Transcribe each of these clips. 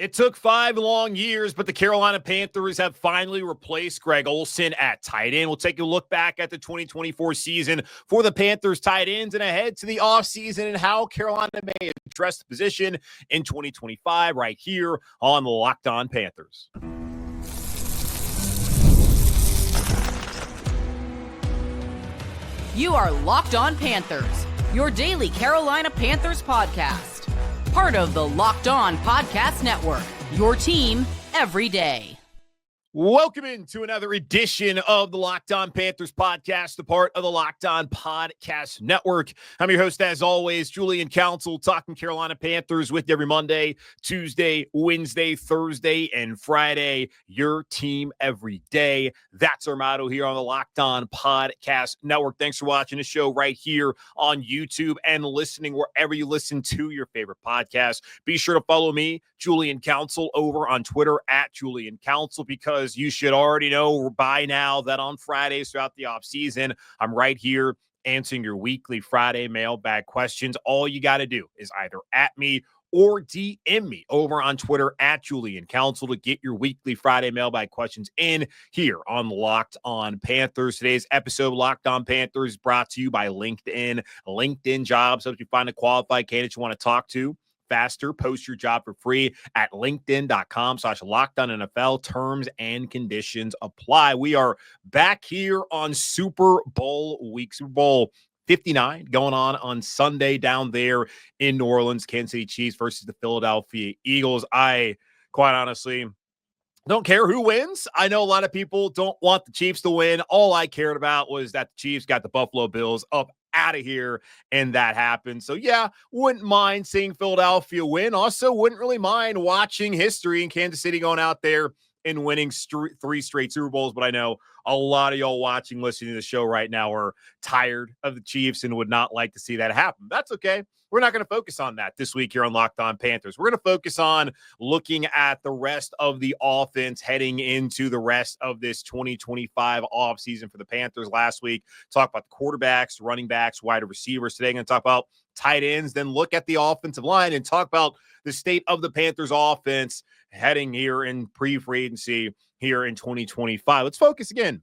It took 5 long years, but the Carolina Panthers have finally replaced Greg Olsen at tight end. We'll take a look back at the 2024 season for the Panthers tight ends and ahead to the offseason and how Carolina may address the position in 2025 right here on the Locked On Panthers. You are Locked On Panthers, your daily Carolina Panthers podcast. Part of the Locked On Podcast Network, your team every day. Welcome into another edition of the Locked On Panthers podcast, a part of the Locked On Podcast Network. I'm your host, as always, Julian Council, talking Carolina Panthers with you every Monday, Tuesday, Wednesday, Thursday, and Friday. Your team every day. That's our motto here on the Locked On Podcast Network. Thanks for watching the show right here on YouTube and listening wherever you listen to your favorite podcast. Be sure to follow me, Julian Council, over on Twitter at Julian Council, because you should already know by now that on Fridays throughout the offseason, I'm right here answering your weekly Friday mailbag questions. All you got to do is either at me or DM me over on Twitter at Julian Council to get your weekly Friday mailbag questions in here on Locked On Panthers. Today's episode of Locked On Panthers is brought to you by LinkedIn. LinkedIn Jobs helps you find a qualified candidate you want to talk to faster. Post your job for free at linkedin.com/LockedOnNFL. Terms and conditions apply. We are back here on Super Bowl week. Super Bowl 59 going on Sunday down there in New Orleans. Kansas City Chiefs versus the Philadelphia Eagles. I, quite honestly, don't care who wins. I know a lot of people don't want the Chiefs to win. All I cared about was that the Chiefs got the Buffalo Bills up out of here, and that happened. So yeah, wouldn't mind seeing Philadelphia win. Also wouldn't really mind watching history in Kansas City going out there and winning 3 straight Super Bowls. But I know a lot of y'all watching, listening to the show right now are tired of the Chiefs and would not like to see that happen. That's okay. We're not going to focus on that this week here on Locked On Panthers. We're going to focus on looking at the rest of the offense heading into the rest of this 2025 offseason for the Panthers. Last week, talk about the quarterbacks, running backs, wide receivers. Today, I'm going to talk about tight ends, then look at the offensive line and talk about the state of the Panthers offense heading here in pre-free agency here in 2025. Let's focus again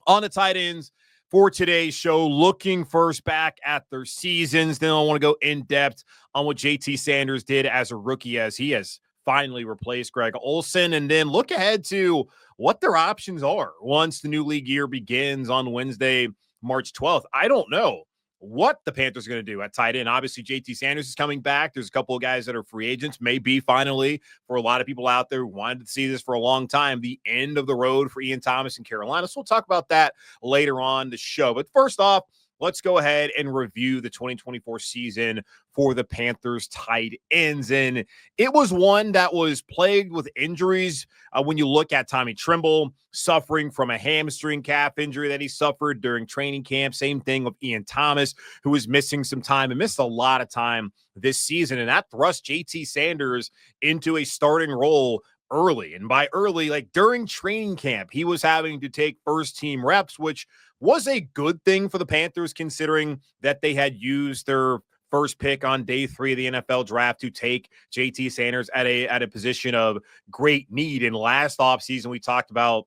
on the tight ends for today's show, looking first back at their seasons. Then I want to go in depth on what JT Sanders did as a rookie, as he has finally replaced Greg Olsen, and then look ahead to what their options are once the new league year begins on Wednesday, March 12th. I don't know what the Panthers are going to do at tight end. Obviously, JT Sanders is coming back. There's a couple of guys that are free agents, maybe finally, for a lot of people out there who wanted to see this for a long time, the end of the road for Ian Thomas in Carolina. So we'll talk about that later on the show. But first off, let's go ahead and review the 2024 season for the Panthers tight ends. And it was one that was plagued with injuries. When you look at Tommy Tremble suffering from a hamstring calf injury that he suffered during training camp. Same thing with Ian Thomas, who was missing some time and missed a lot of time this season. And that thrust JT Sanders into a starting role early. And by early, like during training camp, he was having to take first team reps, which was a good thing for the Panthers, considering that they had used their first pick on day 3 of the NFL draft to take JT Sanders at a position of great need. In last offseason, we talked about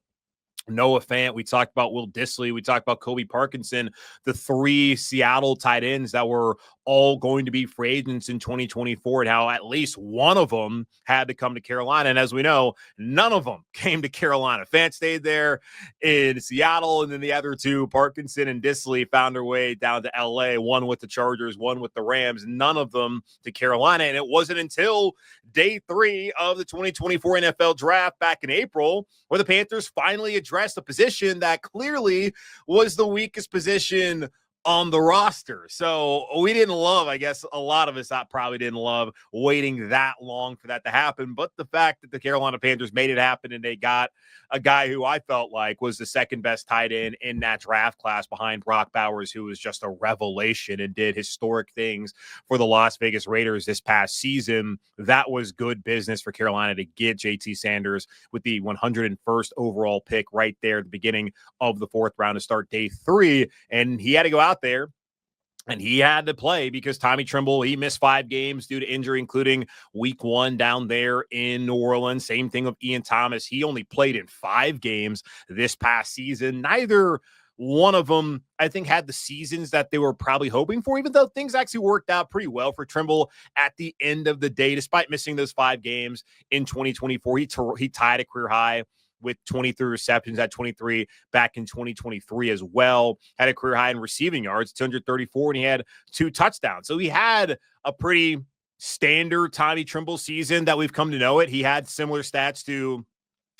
Noah Fant, we talked about Will Dissly, we talked about Kobe Parkinson, the 3 Seattle tight ends that were all going to be free agents in 2024, and how at least one of them had to come to Carolina. And as we know, none of them came to Carolina. Fant stayed there in Seattle, and then the other 2, Parkinson and Dissly, found their way down to LA, one with the Chargers, one with the Rams, none of them to Carolina. And it wasn't until day 3 of the 2024 NFL draft back in April where the Panthers finally addressed a position that clearly was the weakest position on the roster. So we didn't love, I guess a lot of us probably didn't love waiting that long for that to happen. But the fact that the Carolina Panthers made it happen and they got a guy who I felt like was the second best tight end in that draft class behind Brock Bowers, who was just a revelation and did historic things for the Las Vegas Raiders this past season. That was good business for Carolina to get JT Sanders with the 101st overall pick right there at the beginning of the 4th round to start day 3. And he had to go out there And he had to play because Tommy Tremble, he missed 5 games due to injury, including week 1 down there in New Orleans. Same thing with Ian Thomas. He only played in 5 games this past season. Neither one of them, I think, had the seasons that they were probably hoping for, even though things actually worked out pretty well for Tremble at the end of the day. Despite missing those 5 games in 2024, he tied a career high with 23 receptions at 23 back in 2023 as well. Had a career high in receiving yards, 234, and he had 2 touchdowns. So he had a pretty standard Tommy Tremble season that we've come to know it. He had similar stats to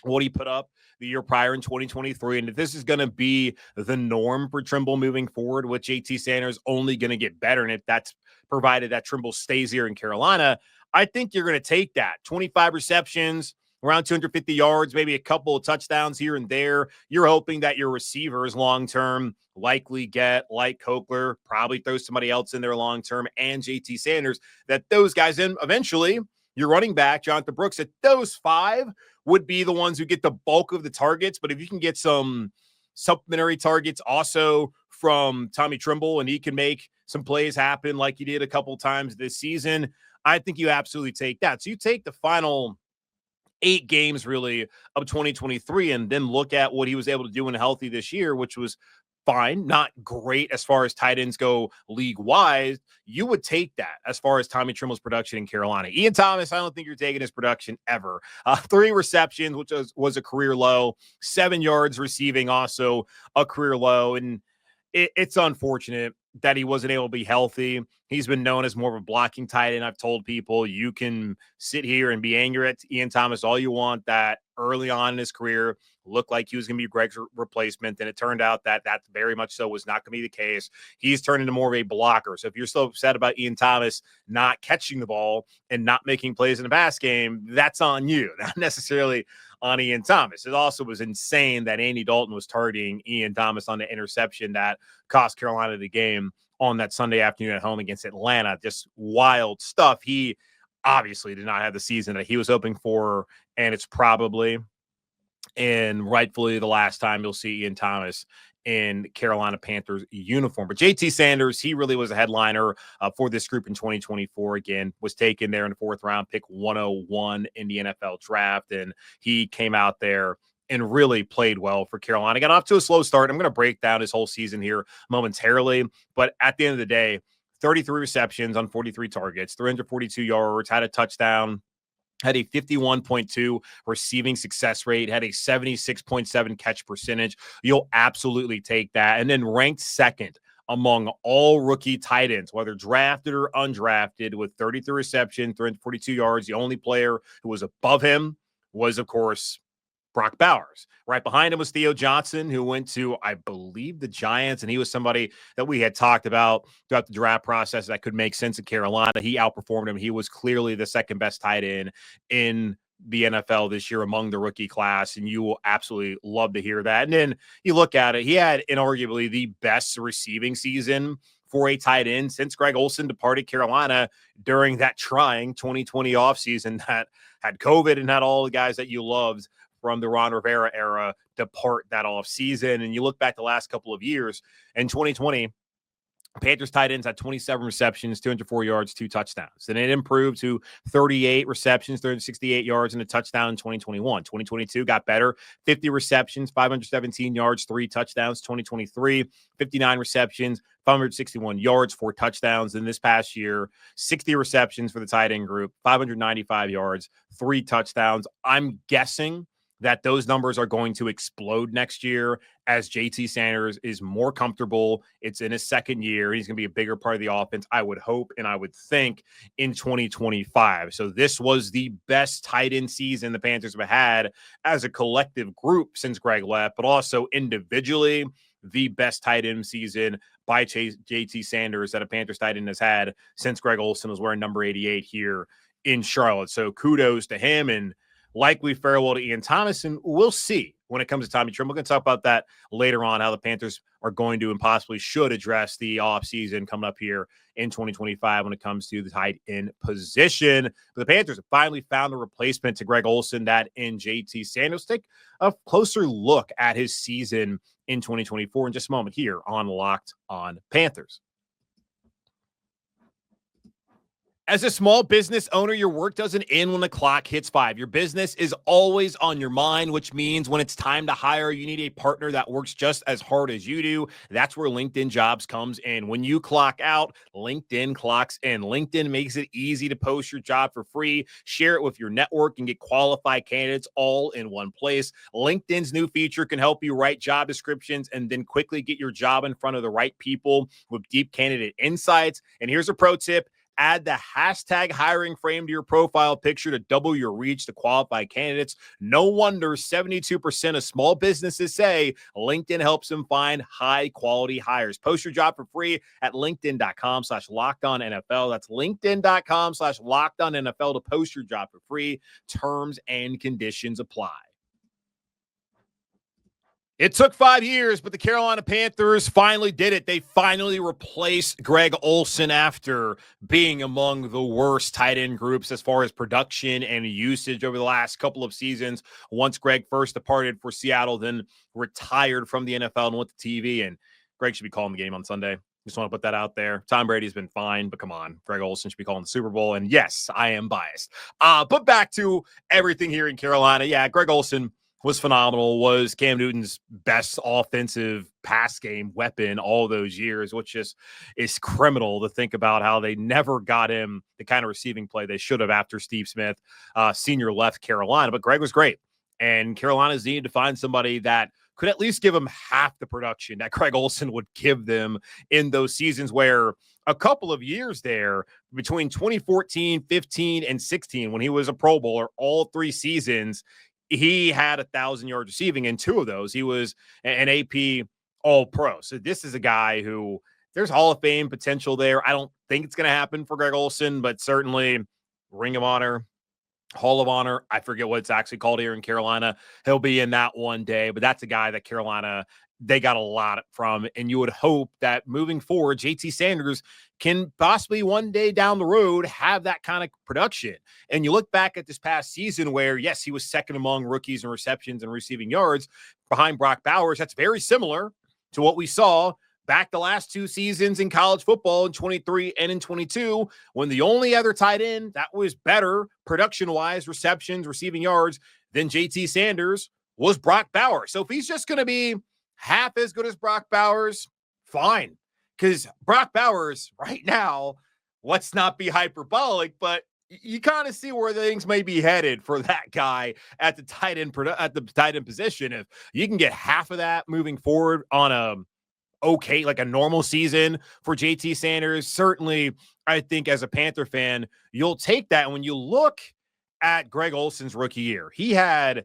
what he put up the year prior in 2023. And if this is going to be the norm for Tremble moving forward, with JT Sanders only going to get better, and if that's provided that Tremble stays here in Carolina, I think you're going to take that. 25 receptions, around 250 yards, maybe a couple of touchdowns here and there. You're hoping that your receivers long-term likely get, like Cochler, probably throw somebody else in there long-term, and JT Sanders, that those guys in eventually, your running back, Jonathan Brooks, that those 5 would be the ones who get the bulk of the targets. But if you can get some supplementary targets also from Tommy Tremble, and he can make some plays happen like he did a couple times this season, I think you absolutely take that. So you take the final 8 games really of 2023 and then look at what he was able to do when healthy this year, which was fine, not great as far as tight ends go league-wide. You would take that as far as Tommy Tremble's production in Carolina. Ian Thomas, I don't think you're taking his production ever. 3 receptions, which was a career low. 7 yards receiving, also a career low. And it's unfortunate that he wasn't able to be healthy. He's been known as more of a blocking tight end. I've told people, you can sit here and be angry at Ian Thomas all you want, that early on in his career looked like he was going to be Greg's replacement. And it turned out that that very much so was not going to be the case. He's turned into more of a blocker. So if you're so upset about Ian Thomas not catching the ball and not making plays in the pass game, that's on you, not necessarily on Ian Thomas. It also was insane that Andy Dalton was targeting Ian Thomas on the interception that cost Carolina the game on that Sunday afternoon at home against Atlanta. Just wild stuff. He obviously did not have the season that he was hoping for, and it's probably and rightfully the last time you'll see Ian Thomas in Carolina Panthers uniform. But JT Sanders, he really was a headliner for this group in 2024. Again, was taken there in the 4th round, pick 101 in the NFL draft. And he came out there and really played well for Carolina. Got off to a slow start. I'm going to break down his whole season here momentarily. But at the end of the day, 33 receptions on 43 targets, 342 yards, had a touchdown, had a 51.2 receiving success rate, had a 76.7 catch percentage. You'll absolutely take that. And then ranked 2nd among all rookie tight ends, whether drafted or undrafted, with 33 receptions, 342 yards. The only player who was above him was, of course, Brock Bowers. Right behind him was Theo Johnson, who went to, I believe, the Giants, and he was somebody that we had talked about throughout the draft process that could make sense in Carolina. He outperformed him. He was clearly the 2nd best tight end in the NFL this year among the rookie class, and you will absolutely love to hear that. And then you look at it, he had inarguably the best receiving season for a tight end since Greg Olsen departed Carolina during that trying 2020 offseason that had COVID and had all the guys that you loved from the Ron Rivera era depart that off season. And you look back the last couple of years, in 2020, Panthers tight ends had 27 receptions, 204 yards, 2 touchdowns. Then it improved to 38 receptions, 368 yards, and a touchdown in 2021. 2022 got better, 50 receptions, 517 yards, 3 touchdowns. 2023, 59 receptions, 561 yards, 4 touchdowns. And this past year, 60 receptions for the tight end group, 595 yards, 3 touchdowns. I'm guessing that those numbers are going to explode next year as JT Sanders is more comfortable. It's in his 2nd year. He's going to be a bigger part of the offense, I would hope, and I would think, in 2025. So this was the best tight end season the Panthers have had as a collective group since Greg left, but also individually, the best tight end season by JT Sanders that a Panthers tight end has had since Greg Olsen was wearing number 88 here in Charlotte. So kudos to him, and likely farewell to Ian Thomas, and we'll see when it comes to Tommy Tremble. We're going to talk about that later on, how the Panthers are going to and possibly should address the offseason coming up here in 2025 when it comes to the tight end position. But the Panthers have finally found a replacement to Greg Olsen, that in JT Sanders. Take a closer look at his season in 2024 in just a moment here on Locked On Panthers. As a small business owner, your work doesn't end when the clock hits 5. Your business is always on your mind, which means when it's time to hire, you need a partner that works just as hard as you do. That's where LinkedIn Jobs comes in. When you clock out, LinkedIn clocks in. LinkedIn makes it easy to post your job for free, share it with your network, and get qualified candidates all in one place. LinkedIn's new feature can help you write job descriptions and then quickly get your job in front of the right people with deep candidate insights. And here's a pro tip. Add the hashtag hiring frame to your profile picture to double your reach to qualified candidates. No wonder 72% of small businesses say LinkedIn helps them find high quality hires. Post your job for free at linkedin.com/lockedonnfl. That's linkedin.com/lockedonnfl to post your job for free. Terms and conditions apply. It took 5 years, but the Carolina Panthers finally did it. They finally replaced Greg Olsen after being among the worst tight end groups as far as production and usage over the last couple of seasons. Once Greg first departed for Seattle, then retired from the NFL and went to TV. And Greg should be calling the game on Sunday. Just want to put that out there. Tom Brady's been fine, but come on. Greg Olsen should be calling the Super Bowl. And yes, I am biased. But back to everything here in Carolina. Yeah, Greg Olsen was phenomenal, was Cam Newton's best offensive pass game weapon all those years, which just is criminal to think about how they never got him the kind of receiving play they should have after Steve Smith, senior left Carolina. But Greg was great, and Carolina's needed to find somebody that could at least give them half the production that Greg Olsen would give them in those seasons where a couple of years there between 2014, 15, and 16, when he was a Pro Bowler, all 3 seasons, he had 1,000 yards receiving. In 2 of those, he was an AP All-Pro. So this is a guy who there's Hall of Fame potential there. I don't think it's going to happen for Greg Olsen, but certainly Ring of Honor, Hall of Honor. I forget what it's actually called here in Carolina. He'll be in that one day, but that's a guy that Carolina, they got a lot from. And you would hope that moving forward, JT Sanders can possibly one day down the road have that kind of production. And you look back at this past season where, yes, he was second among rookies in receptions and receiving yards behind Brock Bowers. That's very similar to what we saw back the last 2 seasons in college football in 23 and in 22, when the only other tight end that was better production-wise, receptions, receiving yards than JT Sanders was Brock Bowers. So if he's just going to be half as good as Brock Bowers, fine. Because Brock Bowers right now, let's not be hyperbolic, but you kind of see where things may be headed for that guy at the tight end position. If you can get half of that moving forward on a like a normal season for JT Sanders, certainly I think as a Panther fan, you'll take that. When you look at Greg Olsen's rookie year, he had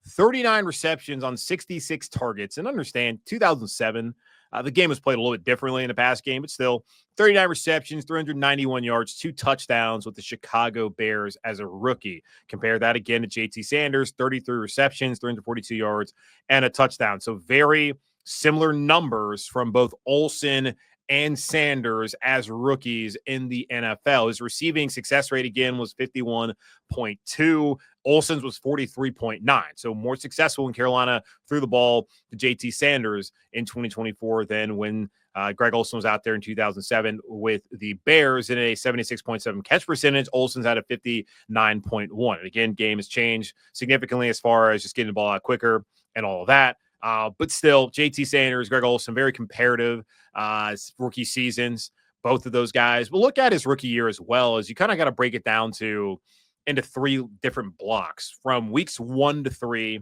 39 receptions on 66 targets. And understand, 2007, the game was played a little bit differently in the past game, but still 39 receptions, 391 yards, 2 touchdowns with the Chicago Bears as a rookie. Compare that again to JT Sanders, 33 receptions, 342 yards, and a touchdown. So very similar numbers from both Olsen and Sanders as rookies in the NFL. His receiving success rate again was 51.2. Olsen's was 43.9. So more successful when Carolina threw the ball to JT Sanders in 2024 than when Greg Olsen was out there in 2007 with the Bears in a 76.7 catch percentage. Olsen's had a 59.1. And again, game has changed significantly as far as just getting the ball out quicker and all of that. But still, JT Sanders, Greg Olsen, very comparative rookie seasons, both of those guys. But look at his rookie year as well, as you kind of got to break it down into 3 different blocks from weeks 1 to 3,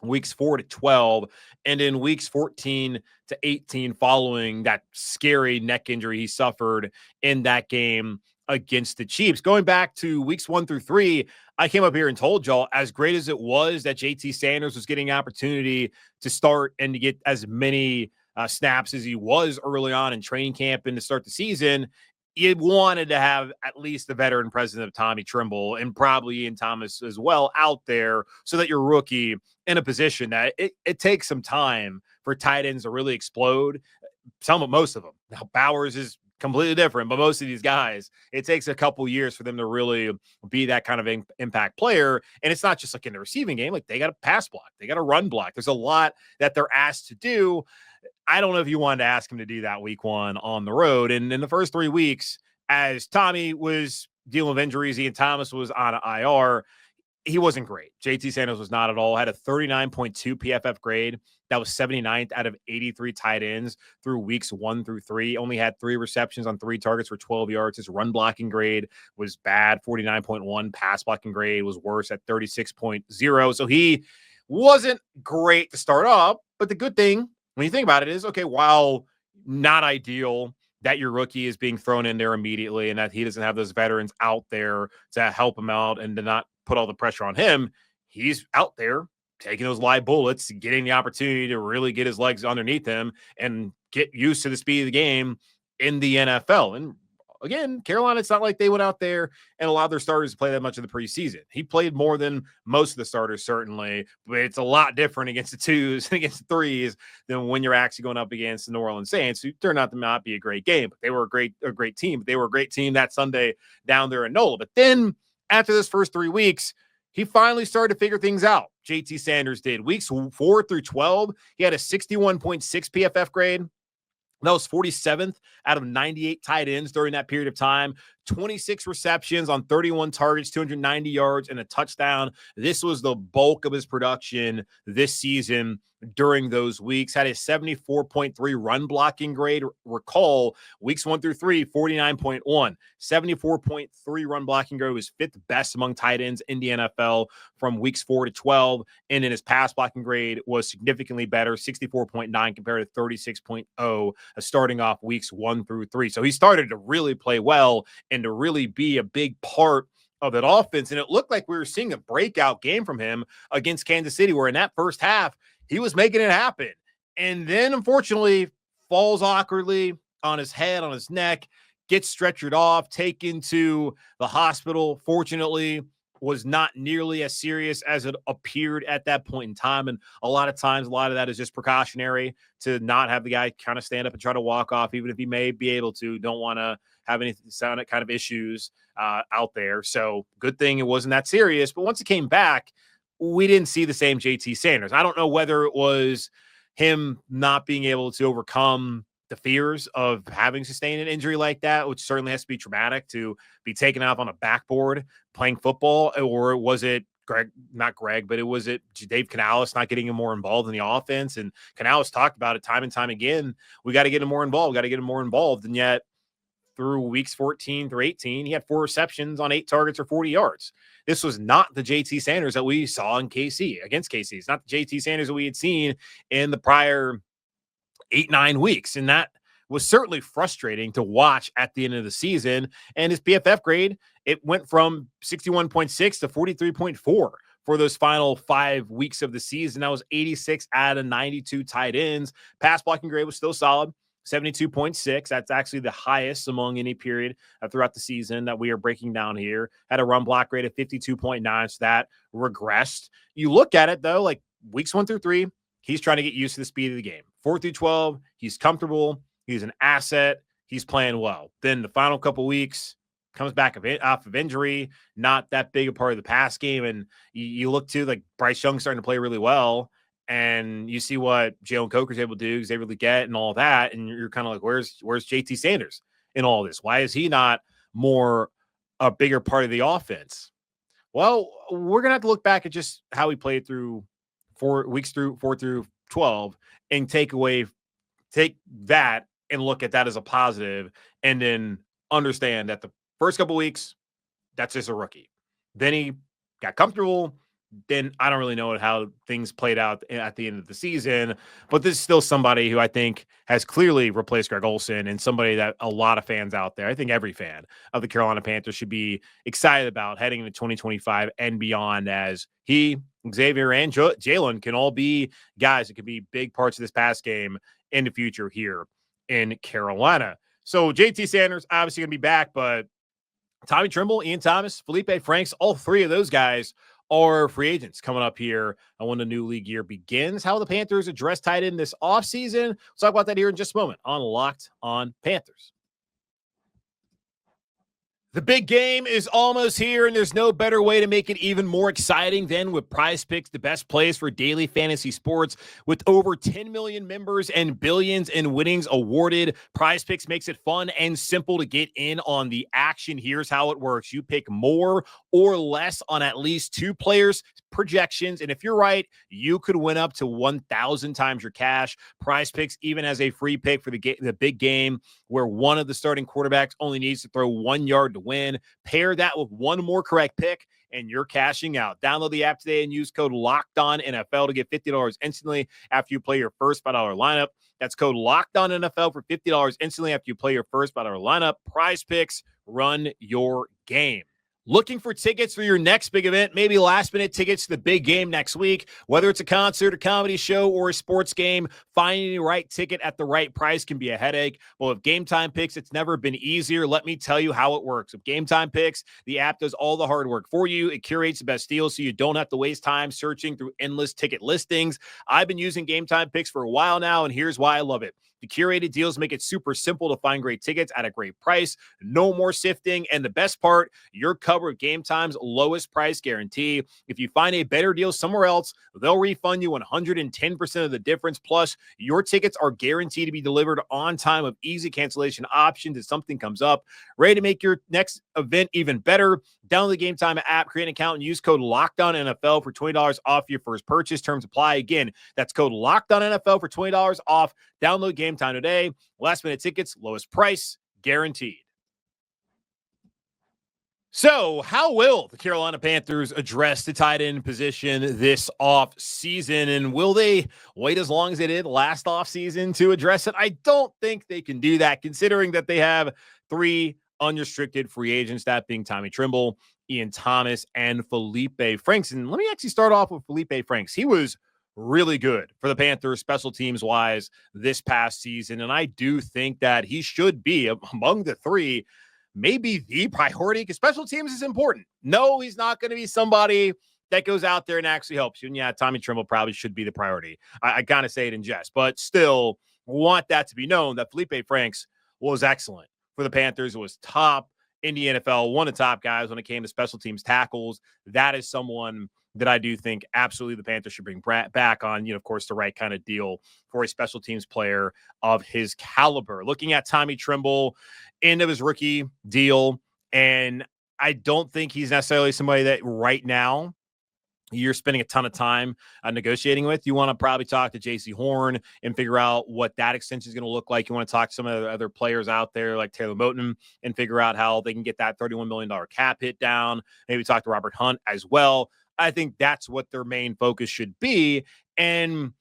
weeks 4 to 12, and in weeks 14 to 18 following that scary neck injury he suffered in that game against the Chiefs. Going back to weeks 1 through 3, I came up here and told y'all, as great as it was that JT Sanders was getting an opportunity to start and to get as many snaps as he was early on in training camp and to start the season, you wanted to have at least the veteran president of Tommy Tremble and probably Ian Thomas as well out there so that your rookie in a position that it takes some time for tight ends to really explode. Most of them. Now, Bowers is completely different, but most of these guys, it takes a couple years for them to really be that kind of impact player. And it's not just like in the receiving game, like they got to pass block, they got to run block. There's a lot that they're asked to do. I don't know if you wanted to ask him to do that week 1 on the road. And in the first 3 weeks, as Tommy was dealing with injuries. Ian Thomas was on an IR. He wasn't great. JT Sanders was not at all. Had a 39.2 PFF grade. That was 79th out of 83 tight ends through weeks 1 through 3. Only had 3 receptions on 3 targets for 12 yards. His run blocking grade was bad, 49.1. Pass blocking grade was worse at 36.0. So he wasn't great to start off. But the good thing, when you think about it, is, okay, while not ideal that your rookie is being thrown in there immediately and that he doesn't have those veterans out there to help him out and to not put all the pressure on him, he's out there taking those live bullets, getting the opportunity to really get his legs underneath him and get used to the speed of the game in the NFL. And again, Carolina, it's not like they went out there and allowed their starters to play that much of the preseason. He played more than most of the starters, certainly, but it's a lot different against the 2s and against the 3s than when you're actually going up against the New Orleans Saints, who turned out to not be a great game, but they were a great team. They were a great team that Sunday down there in NOLA. But then after this first 3 weeks, he finally started to figure things out. JT Sanders did. Weeks 4 through 12, he had a 61.6 PFF grade. That was 47th out of 98 tight ends during that period of time. 26 receptions on 31 targets, 290 yards, and a touchdown. This was the bulk of his production this season during those weeks. Had a 74.3 run blocking grade. Recall, weeks 1 through 3, 49.1. 74.3 run blocking grade was 5th best among tight ends in the NFL from weeks 4 to 12. And then his pass blocking grade was significantly better, 64.9 compared to 36.0, starting off weeks 1 through 3. So he started to really play well and to really be a big part of that offense. And it looked like we were seeing a breakout game from him against Kansas City, where in that first half, he was making it happen. And then, unfortunately, falls awkwardly on his head, on his neck, gets stretchered off, taken to the hospital. Fortunately, was not nearly as serious as it appeared at that point in time. And a lot of times, a lot of that is just precautionary to not have the guy kind of stand up and try to walk off, even if he may be able to. Don't want to have any sound kind of issues out there. So good thing it wasn't that serious. But once it came back, we didn't see the same JT Sanders. I don't know whether it was him not being able to overcome the fears of having sustained an injury like that, which certainly has to be traumatic to be taken off on a backboard playing football, or was it was it Dave Canales not getting him more involved in the offense? And Canales talked about it time and time again. We got to get him more involved. And yet through weeks 14 through 18, he had 4 receptions on 8 targets or 40 yards. This was not the JT Sanders that we saw in KC against KC. It's not the JT Sanders that we had seen in the prior 8-9 weeks. And that was certainly frustrating to watch at the end of the season. And his PFF grade, it went from 61.6 to 43.4 for those final 5 weeks of the season. That was 86 out of 92 tight ends. Pass blocking grade was still solid, 72.6. That's actually the highest among any period throughout the season that we are breaking down here. Had a run block rate of 52.9, so that regressed. You look at it, though, like weeks 1 through 3, he's trying to get used to the speed of the game. 4 through 12, he's comfortable. He's an asset. He's playing well. Then the final couple weeks, comes back off of injury, not that big a part of the pass game. And you look to like Bryce Young starting to play really well. And you see what Jalen Coker's able to do, he's able to get and all that. And you're kind of like, where's JT Sanders in all this? Why is he not more a bigger part of the offense? Well, we're going to have to look back at just how he played through 4 through 12 and take that and look at that as a positive, and then understand that the first couple weeks, that's just a rookie. Then he got comfortable. Then I don't really know how things played out at the end of the season, but this is still somebody who I think has clearly replaced Greg Olsen, and somebody that a lot of fans out there, I think every fan of the Carolina Panthers, should be excited about heading into 2025 and beyond, as he, Xavier, and Jalen can all be guys that could be big parts of this pass game in the future here in Carolina. So JT Sanders obviously going to be back, but Tommy Tremble, Ian Thomas, Felipe Franks, all 3 of those guys are free agents coming up here when the new league year begins. How the Panthers address tight end this offseason. We'll talk about that here in just a moment on Locked On Panthers. The big game is almost here, and there's no better way to make it even more exciting than with PrizePicks, the best place for daily fantasy sports. With over 10 million members and billions in winnings awarded, PrizePicks makes it fun and simple to get in on the action. Here's how it works. You pick more or less on at least two players' projections, and if you're right, you could win up to 1,000 times your cash. PrizePicks even has a free pick for the big game where one of the starting quarterbacks only needs to throw 1 yard to win. Pair that with one more correct pick, and you're cashing out. Download the app today and use code LOCKEDONNFL to get $50 instantly after you play your first $5 lineup. That's code LOCKEDONNFL for $50 instantly after you play your first $5 lineup. PrizePicks, run your game. Looking for tickets for your next big event, maybe last-minute tickets to the big game next week. Whether it's a concert, a comedy show, or a sports game, finding the right ticket at the right price can be a headache. Well, with Gametime Picks, it's never been easier. Let me tell you how it works. With Gametime Picks, the app does all the hard work for you. It curates the best deals so you don't have to waste time searching through endless ticket listings. I've been using Gametime Picks for a while now, and here's why I love it. The curated deals make it super simple to find great tickets at a great price. No more sifting. And the best part, you're covered with Gametime's lowest price guarantee. If you find a better deal somewhere else, they'll refund you 110% of the difference. Plus, your tickets are guaranteed to be delivered on time with easy cancellation options if something comes up. Ready to make your next event even better? Download the Gametime app, create an account, and use code LOCKEDONNFL for $20 off your first purchase. Terms apply. Again, that's code LOCKEDONNFL for $20 off. Download Gametime today. Last minute tickets, lowest price, guaranteed. So, how will the Carolina Panthers address the tight end position this offseason? And will they wait as long as they did last offseason to address it? I don't think they can do that, considering that they have three unrestricted free agents, that being Tommy Tremble, Ian Thomas, and Felipe Franks. And let me actually start off with Felipe Franks. He was really good for the Panthers special teams wise this past season. And I do think that he should be among the three, maybe the priority, because special teams is important. No, he's not going to be somebody that goes out there and actually helps you. And yeah, Tommy Tremble probably should be the priority. I kind of say it in jest, but still want that to be known that Felipe Franks was excellent for the Panthers. It was top in the NFL, one of the top guys when it came to special teams tackles. That is someone that I do think absolutely the Panthers should bring back on, of course, the right kind of deal for a special teams player of his caliber. Looking at Tommy Tremble, end of his rookie deal, and I don't think he's necessarily somebody that right now you're spending a ton of time negotiating with. You want to probably talk to JC Horn and figure out what that extension is going to look like. You want to talk to some of the other players out there like Taylor Moton and figure out how they can get that $31 million cap hit down. Maybe talk to Robert Hunt as well. I think that's what their main focus should be. And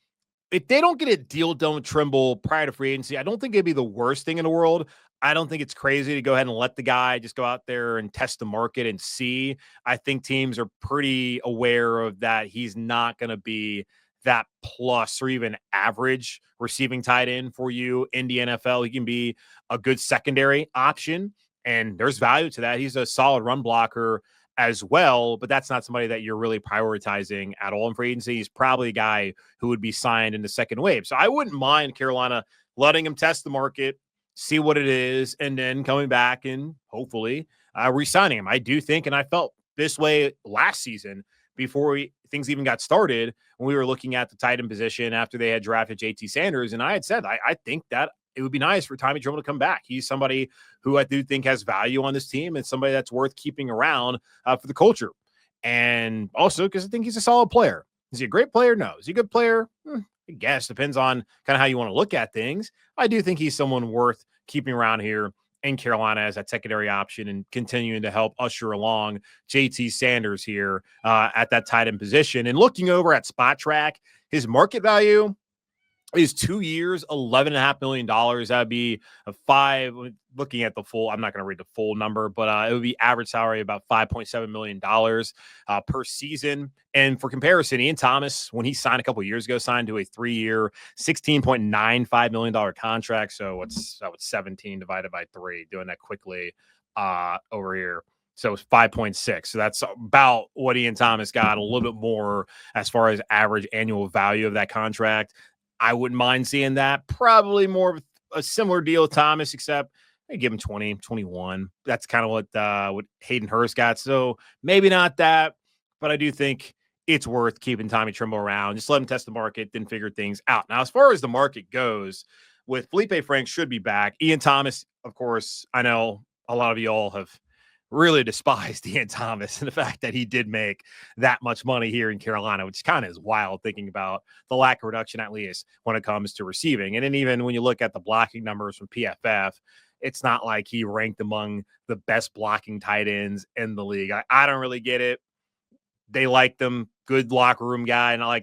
if they don't get a deal done with Tremble prior to free agency, I don't think it'd be the worst thing in the world. I don't think it's crazy to go ahead and let the guy just go out there and test the market and see. I think teams are pretty aware of that. He's not going to be that plus or even average receiving tight end for you in the NFL. He can be a good secondary option, and there's value to that. He's a solid run blocker as well, but that's not somebody that you're really prioritizing at all in free agency. He's probably a guy who would be signed in the second wave. So I wouldn't mind Carolina letting him test the market, see what it is, and then coming back and hopefully re-signing him. I do think, and I felt this way last season before things even got started when we were looking at the tight end position after they had drafted JT Sanders, and I had said, I think that it would be nice for Tommy Tremble to come back. He's somebody who I do think has value on this team and somebody that's worth keeping around for the culture. And also because I think he's a solid player. Is he a great player? No. Is he a good player? I guess depends on kind of how you want to look at things. I do think he's someone worth keeping around here in Carolina as that secondary option and continuing to help usher along JT Sanders here at that tight end position. And looking over at Spot Track, his market value is 2 years, $11.5 million. That would be a five. Looking at the full, I'm not going to read the full number, but it would be average salary about $5.7 million per season. And for comparison, Ian Thomas, when he signed a couple of years ago, signed to a 3-year, $16.95 million contract. So what's 17 divided by 3? Doing that quickly over here. So it's 5.6. So that's about what Ian Thomas got, a little bit more as far as average annual value of that contract. I wouldn't mind seeing that. Probably more of a similar deal with Thomas, except They give him 20, 21. That's kind of what Hayden Hurst got. So maybe not that, but I do think it's worth keeping Tommy Tremble around. Just let him test the market, then figure things out. Now, as far as the market goes, with Felipe Franks should be back. Ian Thomas, of course, I know a lot of you all have really despised Ian Thomas and the fact that he did make that much money here in Carolina, which kind of is wild thinking about the lack of reduction, at least when it comes to receiving. And then even when you look at the blocking numbers from PFF, it's not like he ranked among the best blocking tight ends in the league. I don't really get it. They like them, good locker room guy, and I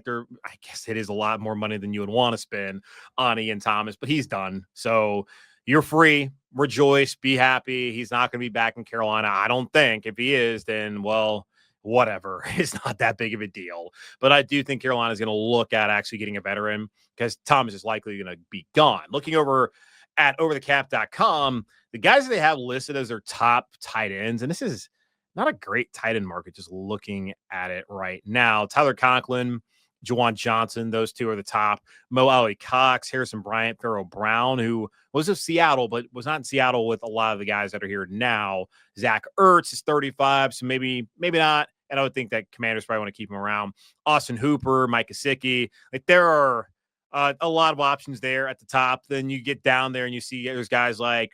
guess it is a lot more money than you would want to spend on Ian Thomas, but he's done. So you're free, rejoice, be happy. He's not going to be back in Carolina, I don't think. If he is, then, well, whatever. It's not that big of a deal. But I do think Carolina is going to look at actually getting a veteran because Thomas is likely going to be gone. Looking over at overthecap.com, the guys that they have listed as their top tight ends, and this is not a great tight end market just looking at it right now. Tyler Conklin, Juwan Johnson, those two are the top. Mo Alley Cox, Harrison Bryant, Pharaoh Brown, who was of Seattle, but was not in Seattle with a lot of the guys that are here now. Zach Ertz is 35, so maybe not. And I would think that Commanders probably want to keep him around. Austin Hooper, Mike Gesicki. Like there are a lot of options there at the top. Then you get down there and you see there's guys like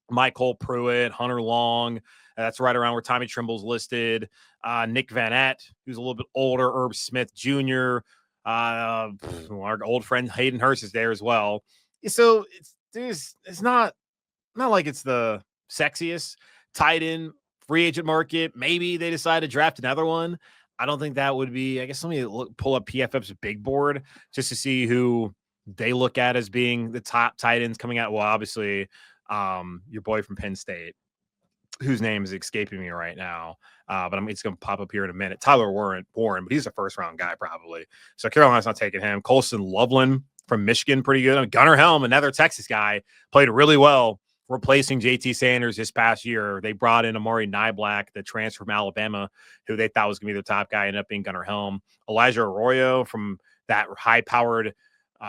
Michael Pruitt, Hunter Long. That's right around where Tommy Tremble's listed. Nick Van Ett, who's a little bit older. Herb Smith Jr. Our old friend Hayden Hurst is there as well. So it's not like it's the sexiest tight end free agent market. Maybe they decide to draft another one. I don't think that would be. I guess let me pull up PFF's big board just to see who they look at as being the top tight ends coming out. Well, obviously, your boy from Penn State, whose name is escaping me right now, but it's going to pop up here in a minute. Tyler Warren, but he's a first-round guy probably. So Carolina's not taking him. Colson Loveland from Michigan, pretty good. Gunnar Helm, another Texas guy, played really well, replacing JT Sanders this past year. They brought in Amari Niblack, the transfer from Alabama, who they thought was going to be their top guy, ended up being Gunnar Helm. Elijah Arroyo from that high-powered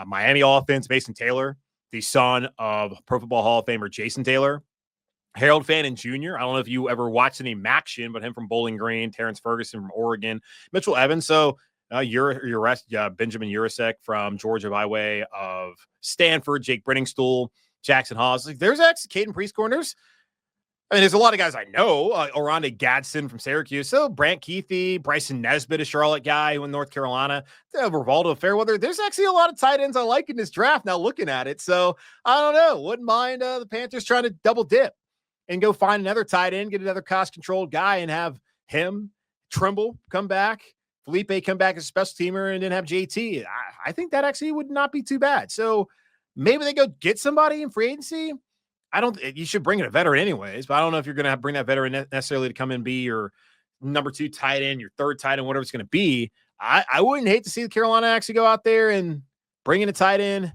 Miami offense. Mason Taylor, the son of Pro Football Hall of Famer Jason Taylor. Harold Fannin Jr. I don't know if you ever watched any Maction, but him from Bowling Green. Terrence Ferguson from Oregon. Mitchell Evans. So Benjamin Urasek from Georgia by way of Stanford. Jake Brenningstool, Jackson Haas. There's actually Caden Priest corners. There's a lot of guys I know. Oronde Gadsden from Syracuse. So Brant Keithy, Bryson Nesbitt, a Charlotte guy who in North Carolina. Rivaldo Fairweather. There's actually a lot of tight ends I like in this draft now looking at it. So I don't know. Wouldn't mind the Panthers trying to double dip and go find another tight end, get another cost-controlled guy, and have him, Tremble, come back, Felipe come back as a special teamer, and then have JT. I think that actually would not be too bad. So maybe they go get somebody in free agency. You should bring in a veteran anyways, but I don't know if you're going to bring that veteran necessarily to come and be your number 2 tight end, your 3rd tight end, whatever it's going to be. I wouldn't hate to see the Carolina actually go out there and bring in a tight end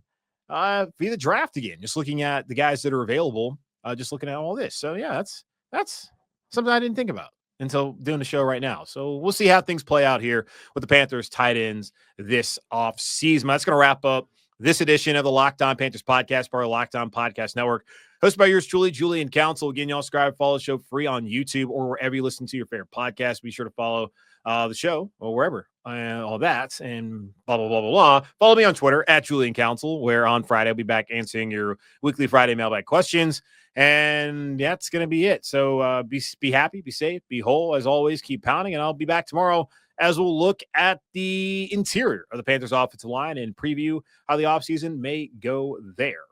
via the draft again, just looking at the guys that are available. Just looking at all this. So, yeah, that's something I didn't think about until doing the show right now. So we'll see how things play out here with the Panthers tight ends this offseason. That's going to wrap up this edition of the Locked On Panthers podcast, part of the Locked On Podcast Network. Hosted by yours truly, Julian Council. Again, y'all subscribe, follow the show free on YouTube or wherever you listen to your favorite podcast. Be sure to follow the show or wherever, all that, and blah, blah, blah, blah, blah. Follow me on Twitter at Julian Council, where on Friday I'll be back answering your weekly Friday mailbag questions. And that's going to be it. So be happy, be safe, be whole. As always, keep pounding, and I'll be back tomorrow as we'll look at the interior of the Panthers offensive line and preview how the offseason may go there.